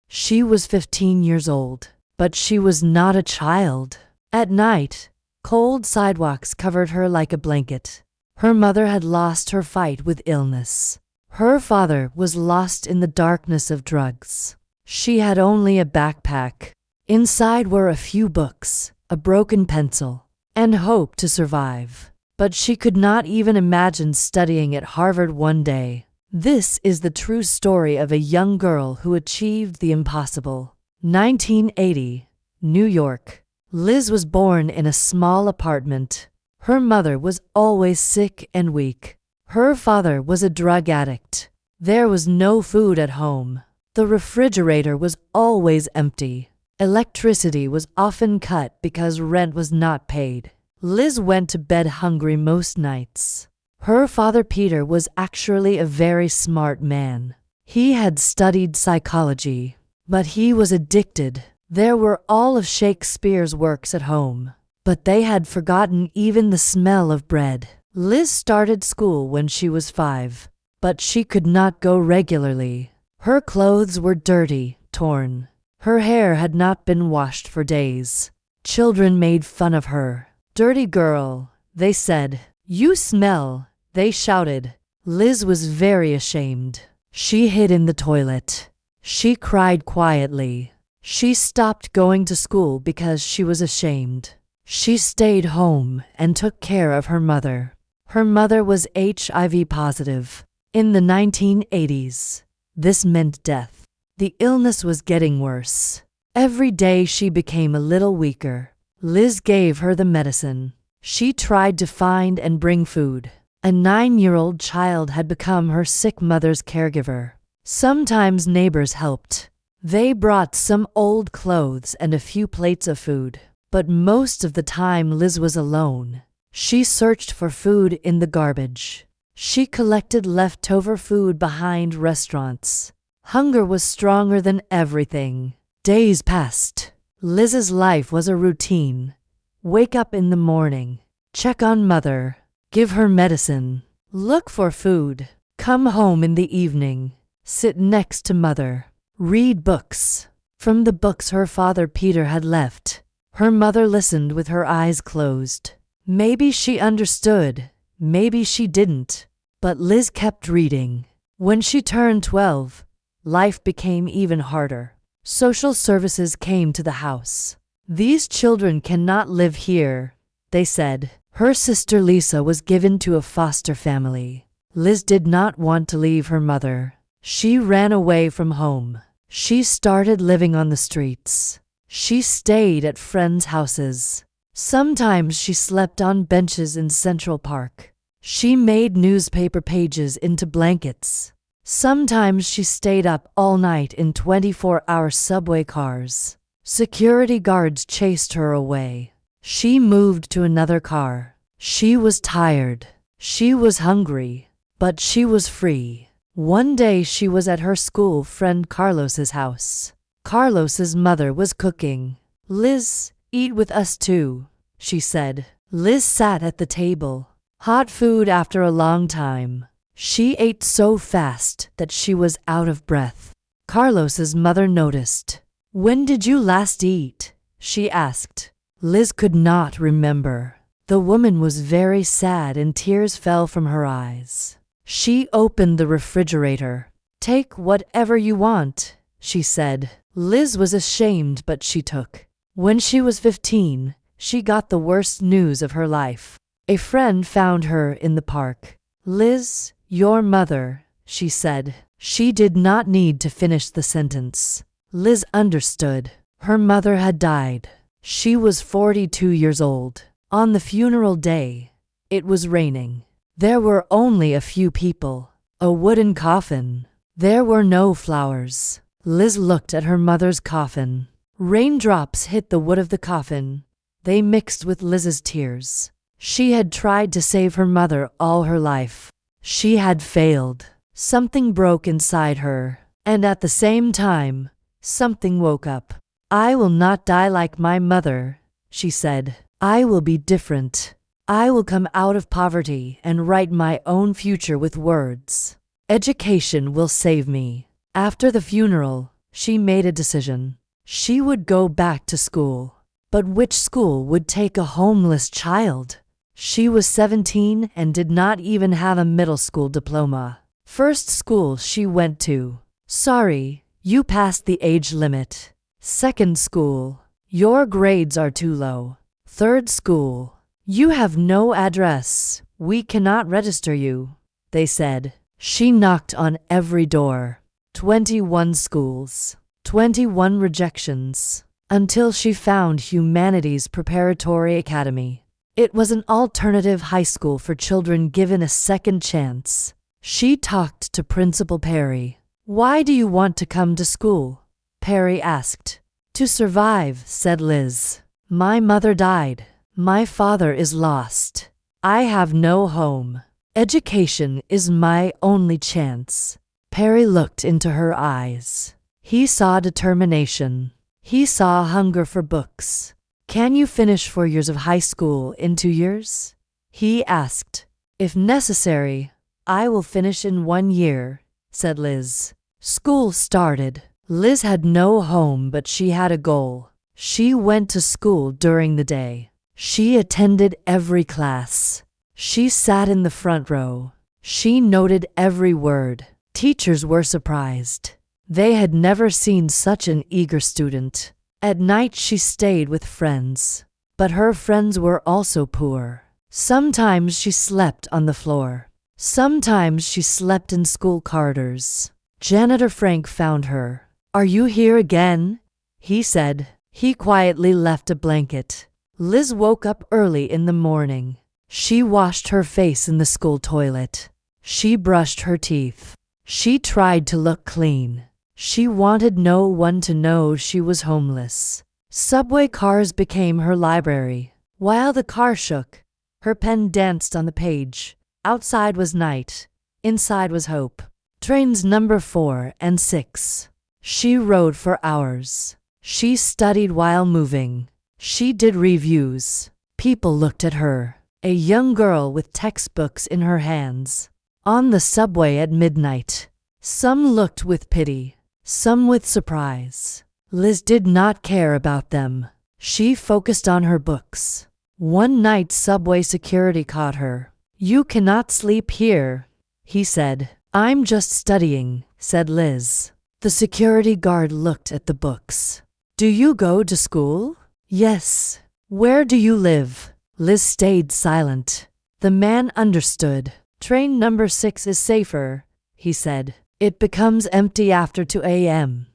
She was 15 years old, but she was not a child. At night, cold sidewalks covered her like a blanket. Her mother had lost her fight with illness. Her father was lost in the darkness of drugs. She had only a backpack. Inside were a few books, a broken pencil, and hope to survive. But she could not even imagine studying at Harvard one day. This is the true story of a young girl who achieved the impossible. 1980, New York. Liz was born in a small apartment. Her mother was always sick and weak. Her father was a drug addict. There was no food at home. The refrigerator was always empty. Electricity was often cut because rent was not paid. Liz went to bed hungry most nights. Her father Peter was actually a very smart man. He had studied psychology, but he was addicted. There were all of Shakespeare's works at home, but they had forgotten even the smell of bread. Liz started school when she was 5, but she could not go regularly. Her clothes were dirty, torn. Her hair had not been washed for days. Children made fun of her. "Dirty girl," they said. "You smell," they shouted. Liz was very ashamed. She hid in the toilet. She cried quietly. She stopped going to school because she was ashamed. She stayed home and took care of her mother. Her mother was HIV positive. In the 1980s, this meant death. The illness was getting worse. Every day she became a little weaker. Liz gave her the medicine. She tried to find and bring food. A 9-year-old child had become her sick mother's caregiver. Sometimes neighbors helped. They brought some old clothes and a few plates of food. But most of the time Liz was alone. She searched for food in the garbage. She collected leftover food behind restaurants. Hunger was stronger than everything. Days passed. Liz's life was a routine. Wake up in the morning. Check on mother. Give her medicine. Look for food. Come home in the evening. Sit next to mother. Read books. From the books her father Peter had left, her mother listened with her eyes closed. Maybe she understood. Maybe she didn't. But Liz kept reading. When she turned 12, life became even harder. Social services came to the house. "These children cannot live here," they said. Her sister Lisa was given to a foster family. Liz did not want to leave her mother. She ran away from home. She started living on the streets. She stayed at friends' houses. Sometimes she slept on benches in Central Park. She made newspaper pages into blankets. Sometimes she stayed up all night in 24-hour subway cars. Security guards chased her away. She moved to another car. She was tired. She was hungry. But she was free. One day she was at her school friend Carlos's house. Carlos's mother was cooking. "Liz, eat with us too," she said. Liz sat at the table. Hot food after a long time. She ate so fast that she was out of breath. Carlos's mother noticed. "When did you last eat?" she asked. Liz could not remember. The woman was very sad and tears fell from her eyes. She opened the refrigerator. "Take whatever you want," she said. Liz was ashamed, but she took. When she was 15, she got the worst news of her life. A friend found her in the park. "Liz, your mother," she said. She did not need to finish the sentence. Liz understood. Her mother had died. She was 42 years old. On the funeral day, it was raining. There were only a few people. A wooden coffin. There were no flowers. Liz looked at her mother's coffin. Raindrops hit the wood of the coffin. They mixed with Liz's tears. She had tried to save her mother all her life. She had failed. Something broke inside her. And at the same time, something woke up. "I will not die like my mother," she said. "I will be different. I will come out of poverty and write my own future with words. Education will save me." After the funeral, she made a decision. She would go back to school. But which school would take a homeless child? She was 17 and did not even have a middle school diploma. First school she went to. Sorry, you passed the age limit. Second school, your grades are too low. Third school, you have no address. We cannot register you, they said. She knocked on every door. 21 schools, 21 rejections, until she found Humanities Preparatory Academy. It was an alternative high school for children given a second chance. She talked to Principal Perry. Why do you want to come to school? Perry asked. To survive, said Liz. My mother died. My father is lost. I have no home. Education is my only chance. Perry looked into her eyes. He saw determination. He saw hunger for books. Can you finish 4 years of high school in 2 years? He asked. If necessary, I will finish in 1 year, said Liz. School started. Liz had no home, but she had a goal. She went to school during the day. She attended every class. She sat in the front row. She noted every word. Teachers were surprised. They had never seen such an eager student. At night she stayed with friends. But her friends were also poor. Sometimes she slept on the floor. Sometimes she slept in school corridors. Janitor Frank found her. Are you here again? He said. He quietly left a blanket. Liz woke up early in the morning. She washed her face in the school toilet. She brushed her teeth. She tried to look clean. She wanted no one to know she was homeless. Subway cars became her library. While the car shook, her pen danced on the page. Outside was night. Inside was hope. Trains number 4 and 6. She rode for hours. She studied while moving. She did reviews. People looked at her. A young girl with textbooks in her hands. On the subway at midnight. Some looked with pity. Some with surprise. Liz did not care about them. She focused on her books. One night subway security caught her. You cannot sleep here, he said. I'm just studying, said Liz. The security guard looked at the books. Do you go to school? Yes. Where do you live? Liz stayed silent. The man understood. Train number 6 is safer, he said. It becomes empty after 2 a.m.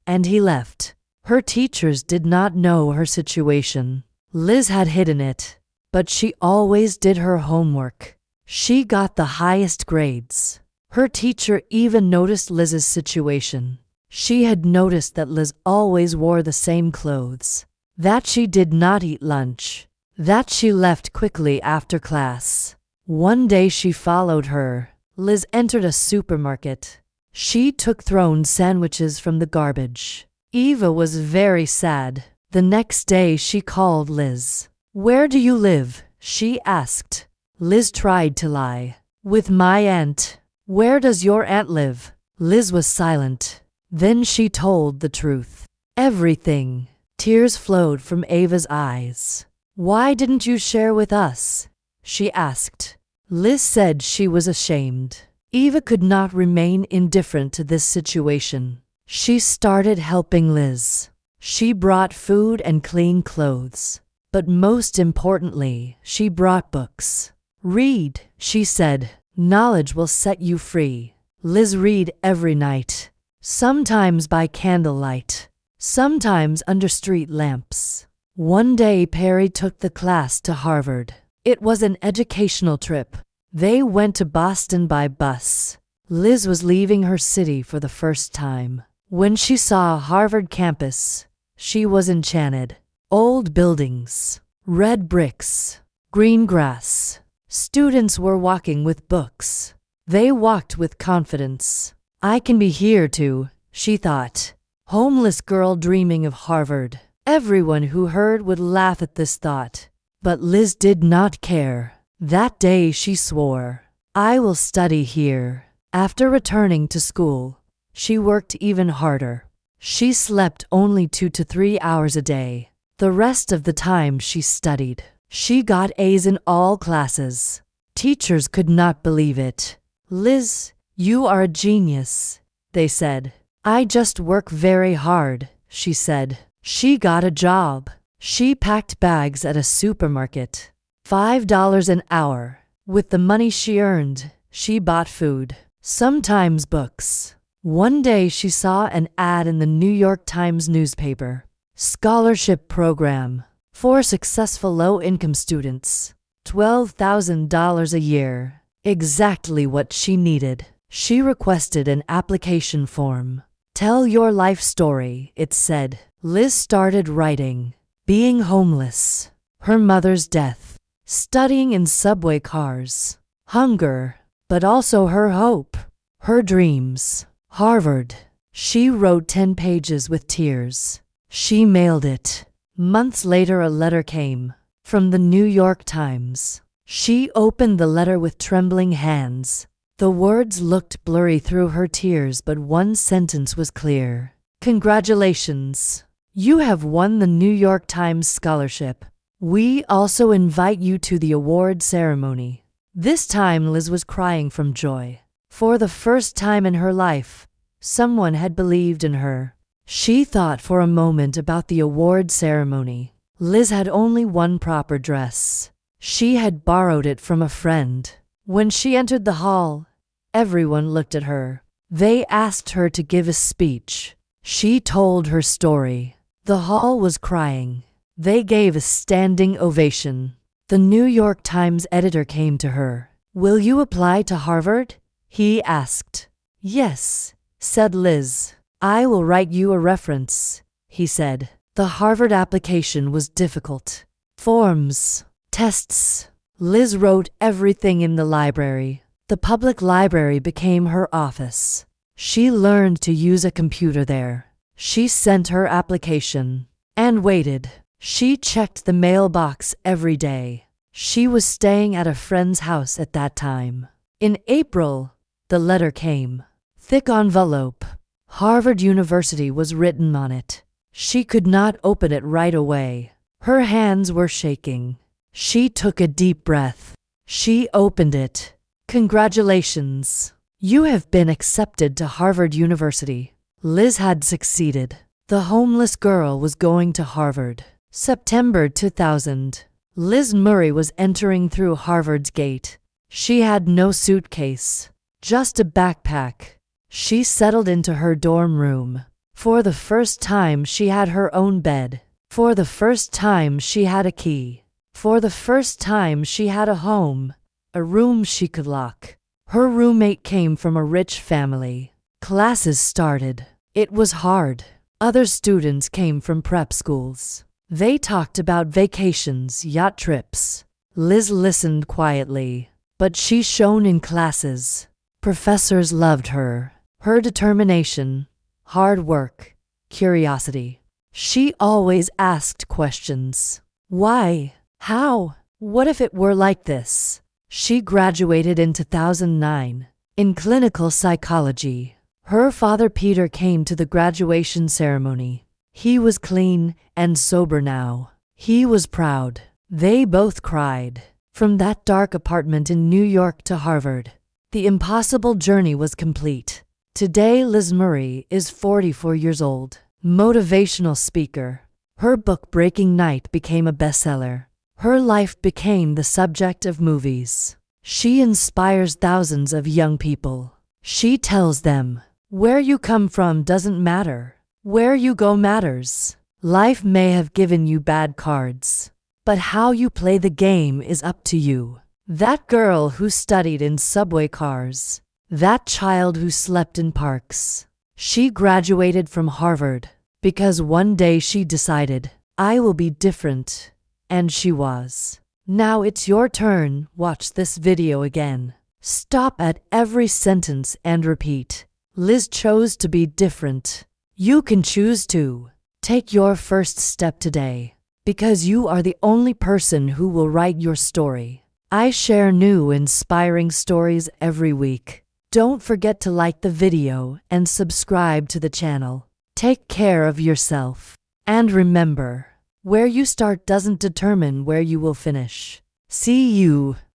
And he left. Her teachers did not know her situation. Liz had hidden it, but she always did her homework. She got the highest grades. Her teacher even noticed Liz's situation. She had noticed that Liz always wore the same clothes, that she did not eat lunch, that she left quickly after class. One day she followed her. Liz entered a supermarket. She took thrown sandwiches from the garbage. Eva was very sad. The next day she called Liz. Where do you live? She asked. Liz tried to lie. With my aunt. Where does your aunt live? Liz was silent. Then she told the truth. Everything. Tears flowed from Ava's eyes. Why didn't you share with us? She asked. Liz said she was ashamed. Eva could not remain indifferent to this situation. She started helping Liz. She brought food and clean clothes. But most importantly, she brought books. Read, she said. Knowledge will set you free. Liz read every night. Sometimes by candlelight. Sometimes under street lamps. One day Perry took the class to Harvard. It was an educational trip. They went to Boston by bus. Liz was leaving her city for the first time. When she saw Harvard campus, she was enchanted. Old buildings, red bricks, green grass. Students were walking with books. They walked with confidence. I can be here too, she thought. Homeless girl dreaming of Harvard. Everyone who heard would laugh at this thought. But Liz did not care. That day she swore, I will study here. After returning to school, she worked even harder. She slept only 2 to 3 hours a day. The rest of the time she studied. She got A's in all classes. Teachers could not believe it. "Liz, you are a genius," they said. "I just work very hard," she said. She got a job. She packed bags at a supermarket. $5 an hour. With the money she earned, she bought food, sometimes books. One day she saw an ad in the New York Times newspaper. Scholarship program for successful low-income students. $12,000 a year. Exactly what she needed. She requested an application form. "Tell your life story," it said. Liz started writing. Being homeless. Her mother's death. Studying in subway cars. Hunger. But also her hope. Her dreams. Harvard. She wrote 10 pages with tears. She mailed it. Months later a letter came. From the New York Times. She opened the letter with trembling hands. The words looked blurry through her tears, but one sentence was clear. "Congratulations. You have won the New York Times scholarship. We also invite you to the award ceremony." This time Liz was crying from joy. For the first time in her life, someone had believed in her. She thought for a moment about the award ceremony. Liz had only one proper dress. She had borrowed it from a friend. When she entered the hall, everyone looked at her. They asked her to give a speech. She told her story. The hall was crying. They gave a standing ovation. The New York Times editor came to her. "Will you apply to Harvard?" he asked. "Yes," said Liz. "I will write you a reference," he said. The Harvard application was difficult. Forms, tests. Liz wrote everything in the library. The public library became her office. She learned to use a computer there. She sent her application and waited. She checked the mailbox every day. She was staying at a friend's house at that time. In April, the letter came. Thick envelope. Harvard University was written on it. She could not open it right away. Her hands were shaking. She took a deep breath. She opened it. "Congratulations. You have been accepted to Harvard University." Liz had succeeded. The homeless girl was going to Harvard. September 2000. Liz Murray was entering through Harvard's gate. She had no suitcase, just a backpack. She settled into her dorm room. For the first time she had her own bed. For the first time she had a key. For the first time she had a home, a room she could lock. Her roommate came from a rich family. Classes started. It was hard. Other students came from prep schools. They talked about vacations, yacht trips. Liz listened quietly, but she shone in classes. Professors loved her. Her determination, hard work, curiosity. She always asked questions. Why? How? What if it were like this? She graduated in 2009 in clinical psychology. Her father Peter came to the graduation ceremony. He was clean and sober now. He was proud. They both cried. From that dark apartment in New York to Harvard, the impossible journey was complete. Today Liz Murray is 44 years old. Motivational speaker. Her book Breaking Night became a bestseller. Her life became the subject of movies. She inspires thousands of young people. She tells them, where you come from doesn't matter. Where you go matters. Life may have given you bad cards, but how you play the game is up to you. That girl who studied in subway cars. That child who slept in parks. She graduated from Harvard because one day she decided, I will be different. And she was. Now it's your turn. Watch this video again. Stop at every sentence and repeat. Liz chose to be different. You can choose to. Take your first step today, because you are the only person who will write your story. I share new inspiring stories every week. Don't forget to like the video and subscribe to the channel. Take care of yourself. And remember, where you start doesn't determine where you will finish. See you.